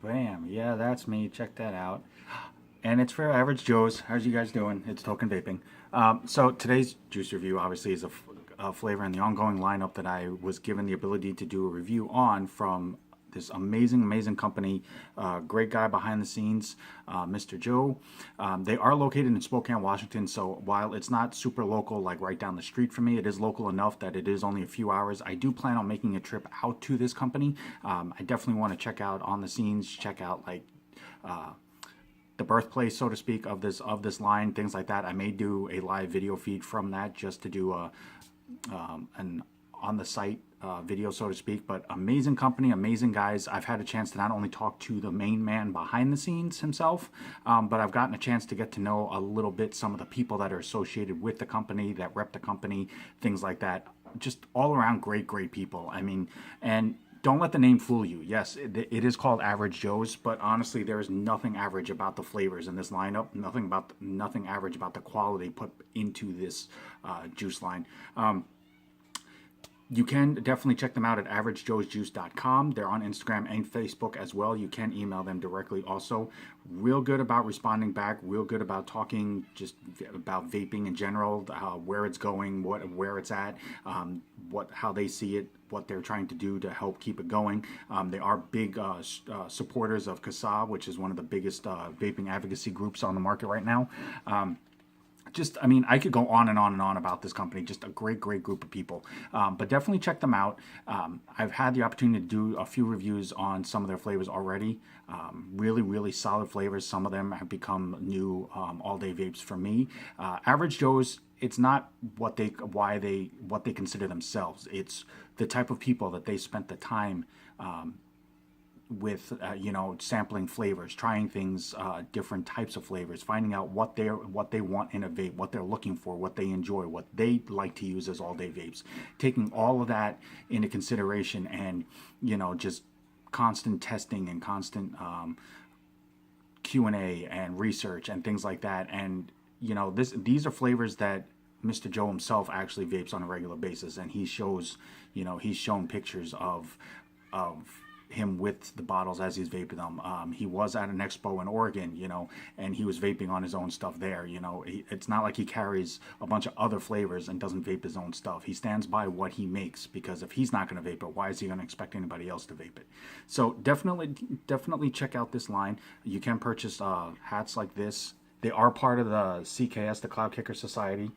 Bam. Yeah, that's me. Check that out. And it's for average Joes. How's you guys doing? It's Token Vaping. So today's juice review obviously is a flavor in the ongoing lineup that I was given the ability to do a review on from this amazing company. Great guy behind the scenes, Mr. Joe. They are located in Spokane, Washington. So while it's not super local, like right down the street from me, it is local enough that it is only a few hours. I do plan on making a trip out to this company. I definitely want to check out on the scenes, check out like the birthplace, so to speak, of this line, things like that. I may do a live video feed from that just to do an on the site video, so to speak. But amazing company, amazing guys. I've had a chance to not only talk to the main man behind the scenes himself, but I've gotten a chance to get to know a little bit some of the people that are associated with the company, that rep the company, things like that. Just all around great people. I mean, and don't let the name fool you. Yes, it is called Average Joe's, but honestly, there is nothing average about the flavors in this lineup. Nothing average about the quality put into this juice line. You can definitely check them out at averagejoesjuice.com. They're on Instagram and Facebook as well. You can email them directly also. Real good about responding back, real good about talking just about vaping in general, where it's going, where it's at, how they see it, what they're trying to do to help keep it going. They are big supporters of CASA, which is one of the biggest vaping advocacy groups on the market right now. I mean, I could go on and on and on about this company. Just a great group of people. But definitely check them out. I've had the opportunity to do a few reviews on some of their flavors already. Really solid flavors. Some of them have become new all-day vapes for me. Average Joe's, it's not what they consider themselves. It's the type of people that they spent the time with sampling flavors, trying things, different types of flavors, finding out what they want in a vape, what they're looking for, what they enjoy, what they like to use as all day vapes, taking all of that into consideration, and just constant testing and constant Q&A and research and things like that. And these are flavors that Mr. Joe himself actually vapes on a regular basis, and he shows, he's shown pictures of him with the bottles as he's vaping them. He was at an expo in Oregon, and he was vaping on his own stuff there. It's not like he carries a bunch of other flavors and doesn't vape his own stuff. He stands by what he makes, because if he's not going to vape it, why is he going to expect anybody else to vape it? So definitely check out this line. You can purchase hats like this. They are part of the CKS, the Cloud Kicker Society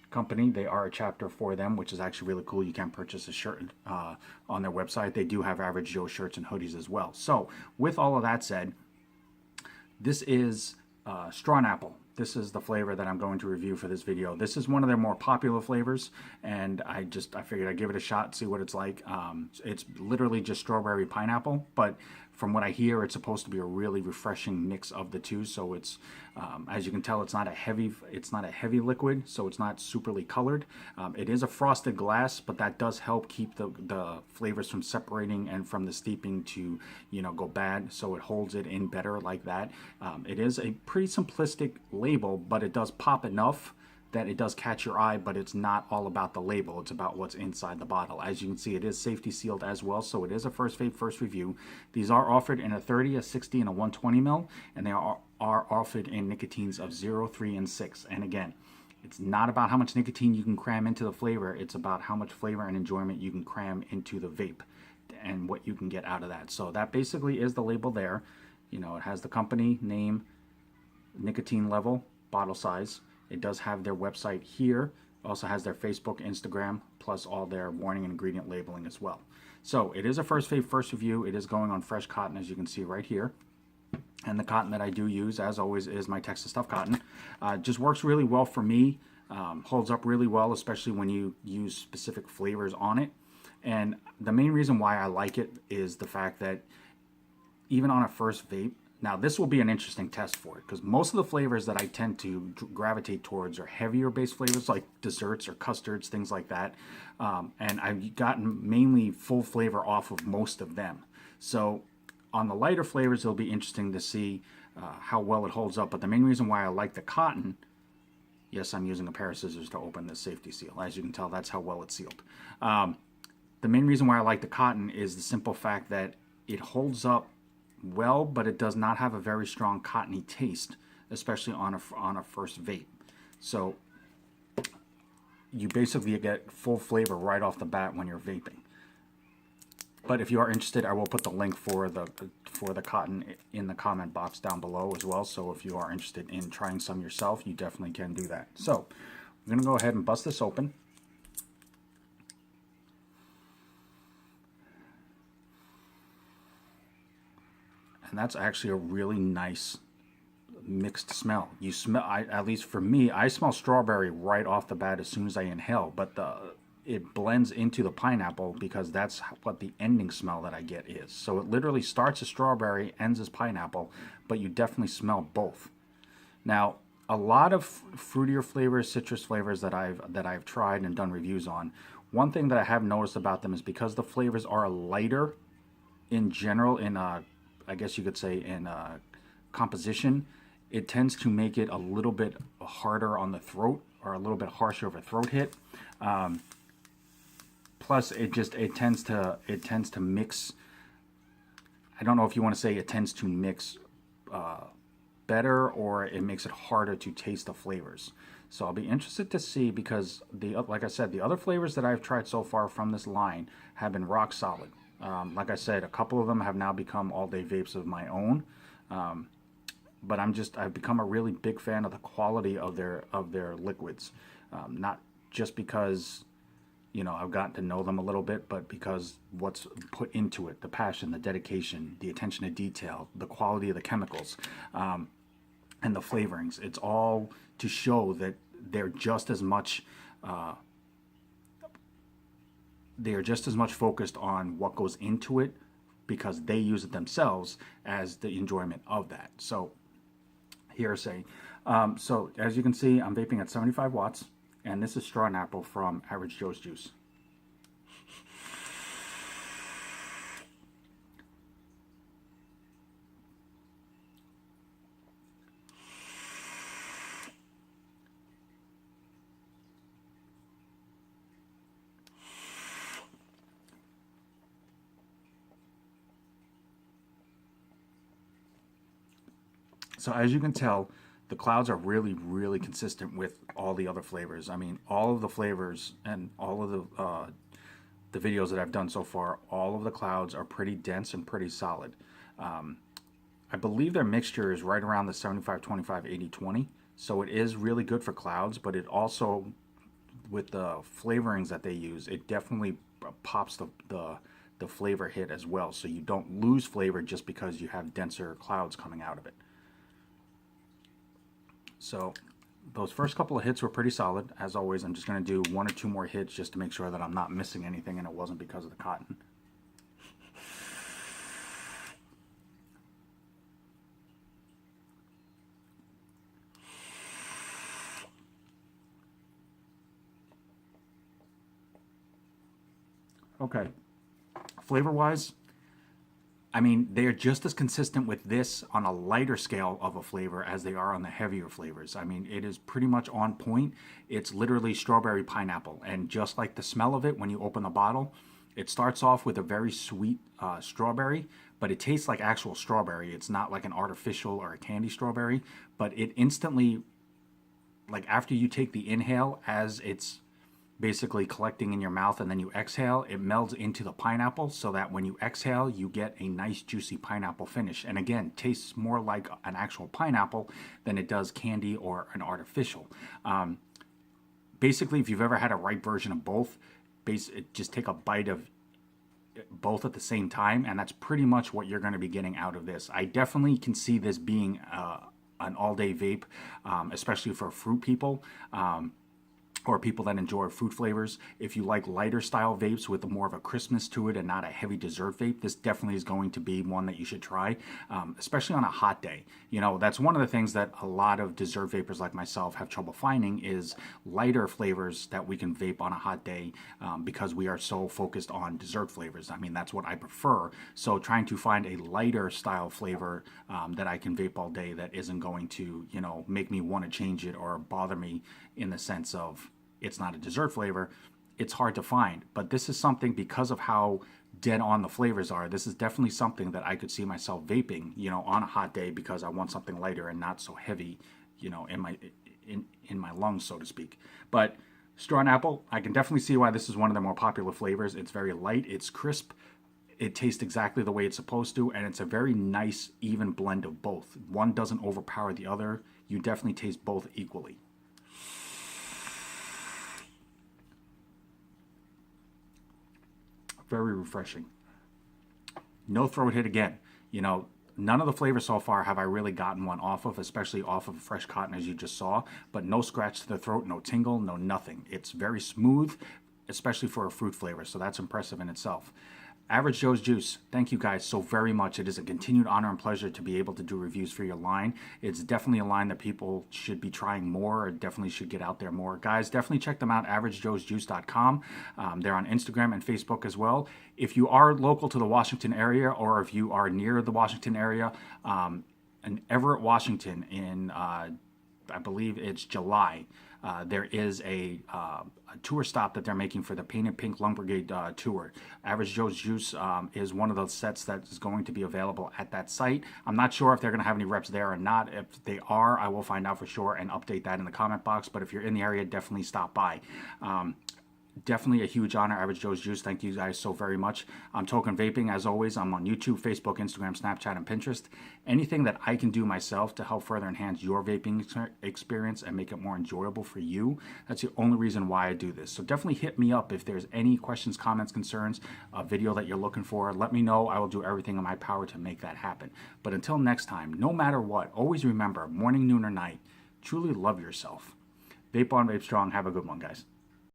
company. They are a chapter for them, which is actually really cool. You can purchase a shirt on their website. They do have Average Joe shirts and hoodies as well. So with all of that said, this is Straw-Napple. This is the flavor that I'm going to review for this video. This is one of their more popular flavors, and I figured I'd give it a shot, see what it's like. It's literally just strawberry pineapple, but from what I hear, it's supposed to be a really refreshing mix of the two. So it's, as you can tell, it's not a heavy liquid, so it's not superly colored. It is a frosted glass, but that does help keep the flavors from separating and from the steeping to go bad. So it holds it in better like that. It is a pretty simplistic label, but it does pop enough that it does catch your eye, but it's not all about the label. It's about what's inside the bottle. As you can see, it is safety sealed as well, so it is a first vape, first review. These are offered in a 30, a 60, and a 120 mil, and they are offered in nicotines of 0, 3, and 6. And again, it's not about how much nicotine you can cram into the flavor. It's about how much flavor and enjoyment you can cram into the vape and what you can get out of that. So that basically is the label there. It has the company name, nicotine level, bottle size. It does have their website here. It also has their Facebook, Instagram, plus all their warning and ingredient labeling as well. So it is a first vape, first review. It is going on fresh cotton, as you can see right here. And the cotton that I do use, as always, is my Texas Stuff cotton. Just works really well for me. Holds up really well, especially when you use specific flavors on it. And the main reason why I like it is the fact that even on a first vape, now this will be an interesting test for it, because most of the flavors that I tend to gravitate towards are heavier based flavors like desserts or custards, things like that. And I've gotten mainly full flavor off of most of them. So on the lighter flavors, it'll be interesting to see how well it holds up. But the main reason why I like the cotton, yes, I'm using a pair of scissors to open this safety seal. As you can tell, that's how well it's sealed. The main reason why I like the cotton is the simple fact that it holds up well, but it does not have a very strong cottony taste, especially on a first vape. So you basically get full flavor right off the bat when you're vaping. But if you are interested, I will put the link for the cotton in the comment box down below as well. So if you are interested in trying some yourself, you definitely can do that. So I'm going to go ahead and bust this open. And that's actually a really nice mixed smell. You smell, at least for me, I smell strawberry right off the bat as soon as I inhale, but it blends into the pineapple because that's what the ending smell that I get is. So it literally starts as strawberry, ends as pineapple, but you definitely smell both. Now, a lot of fruitier flavors, citrus flavors that I've tried and done reviews on, one thing that I have noticed about them is because the flavors are lighter in general, in I guess you could say in composition, it tends to make it a little bit harder on the throat, or a little bit harsher of a throat hit. Plus, it tends to mix. I don't know if you want to say it tends to mix better, or it makes it harder to taste the flavors. So I'll be interested to see, because like I said, the other flavors that I've tried so far from this line have been rock solid. Like I said, a couple of them have now become all-day vapes of my own. But I've become a really big fan of the quality of their liquids. Not just because, I've gotten to know them a little bit, but because what's put into it, the passion, the dedication, the attention to detail, the quality of the chemicals, and the flavorings. It's all to show that they're just as much focused on what goes into it, because they use it themselves, as the enjoyment of that. So hearsay. So as you can see, I'm vaping at 75 watts, and this is Straw-Napple from Average Joe's Juice. So as you can tell, the clouds are really, really consistent with all the other flavors. I mean, all of the flavors and all of the videos that I've done so far, all of the clouds are pretty dense and pretty solid. I believe their mixture is right around the 75-25, 80-20. So it is really good for clouds, but it also, with the flavorings that they use, it definitely pops the flavor hit as well. So you don't lose flavor just because you have denser clouds coming out of it. So those first couple of hits were pretty solid. As always, I'm just going to do one or two more hits just to make sure that I'm not missing anything and it wasn't because of the cotton. Okay, flavor-wise, I mean, they are just as consistent with this on a lighter scale of a flavor as they are on the heavier flavors. I mean, it is pretty much on point. It's literally strawberry pineapple. And just like the smell of it when you open the bottle, it starts off with a very sweet strawberry, but it tastes like actual strawberry. It's not like an artificial or a candy strawberry, but it instantly, like after you take the inhale, as it's basically collecting in your mouth and then you exhale, it melds into the pineapple, so that when you exhale, you get a nice juicy pineapple finish. And again, tastes more like an actual pineapple than it does candy or an artificial. Basically, if you've ever had a ripe version of both, just take a bite of both at the same time, and that's pretty much what you're going to be getting out of this. I definitely can see this being an all-day vape, especially for fruit people. Or people that enjoy fruit flavors. If you like lighter style vapes with more of a crispness to it and not a heavy dessert vape, this definitely is going to be one that you should try, especially on a hot day. That's one of the things that a lot of dessert vapors like myself have trouble finding, is lighter flavors that we can vape on a hot day, because we are so focused on dessert flavors. I mean, that's what I prefer. So trying to find a lighter style flavor that I can vape all day that isn't going to, make me want to change it or bother me in the sense of it's not a dessert flavor, it's hard to find. But this is something, because of how dead on the flavors are, this is definitely something that I could see myself vaping, on a hot day, because I want something lighter and not so heavy, in my lungs, so to speak. But Straw-Napple, I can definitely see why this is one of the more popular flavors. It's very light, it's crisp, it tastes exactly the way it's supposed to, and it's a very nice, even blend of both. One doesn't overpower the other. You definitely taste both equally. Very refreshing. No throat hit again. None of the flavors so far have I really gotten one off of, especially off of fresh cotton, as you just saw. But no scratch to the throat, no tingle, no nothing. It's very smooth, especially for a fruit flavor, so that's impressive in itself. Average Joe's Juice, thank you guys so very much. It is a continued honor and pleasure to be able to do reviews for your line. It's definitely a line that people should be trying more, or definitely should get out there more. Guys, definitely check them out, averagejoesjuice.com. They're on Instagram and Facebook as well. If you are local to the Washington area, or if you are near the Washington area, in Everett, Washington, in I believe it's July, there is a tour stop that they're making for the Painted Pink Lung Brigade tour. Average Joe's Juice is one of those sets that is going to be available at that site. I'm not sure if they're going to have any reps there or not. If they are, I will find out for sure and update that in the comment box. But if you're in the area, definitely stop by. Definitely a huge honor, Average Joe's Juice. Thank you guys so very much. I'm Token Vaping, as always. I'm on YouTube, Facebook, Instagram, Snapchat, and Pinterest. Anything that I can do myself to help further enhance your vaping experience and make it more enjoyable for you, that's the only reason why I do this. So definitely hit me up if there's any questions, comments, concerns, a video that you're looking for. Let me know. I will do everything in my power to make that happen. But until next time, no matter what, always remember, morning, noon, or night, truly love yourself. Vape on, vape strong. Have a good one, guys.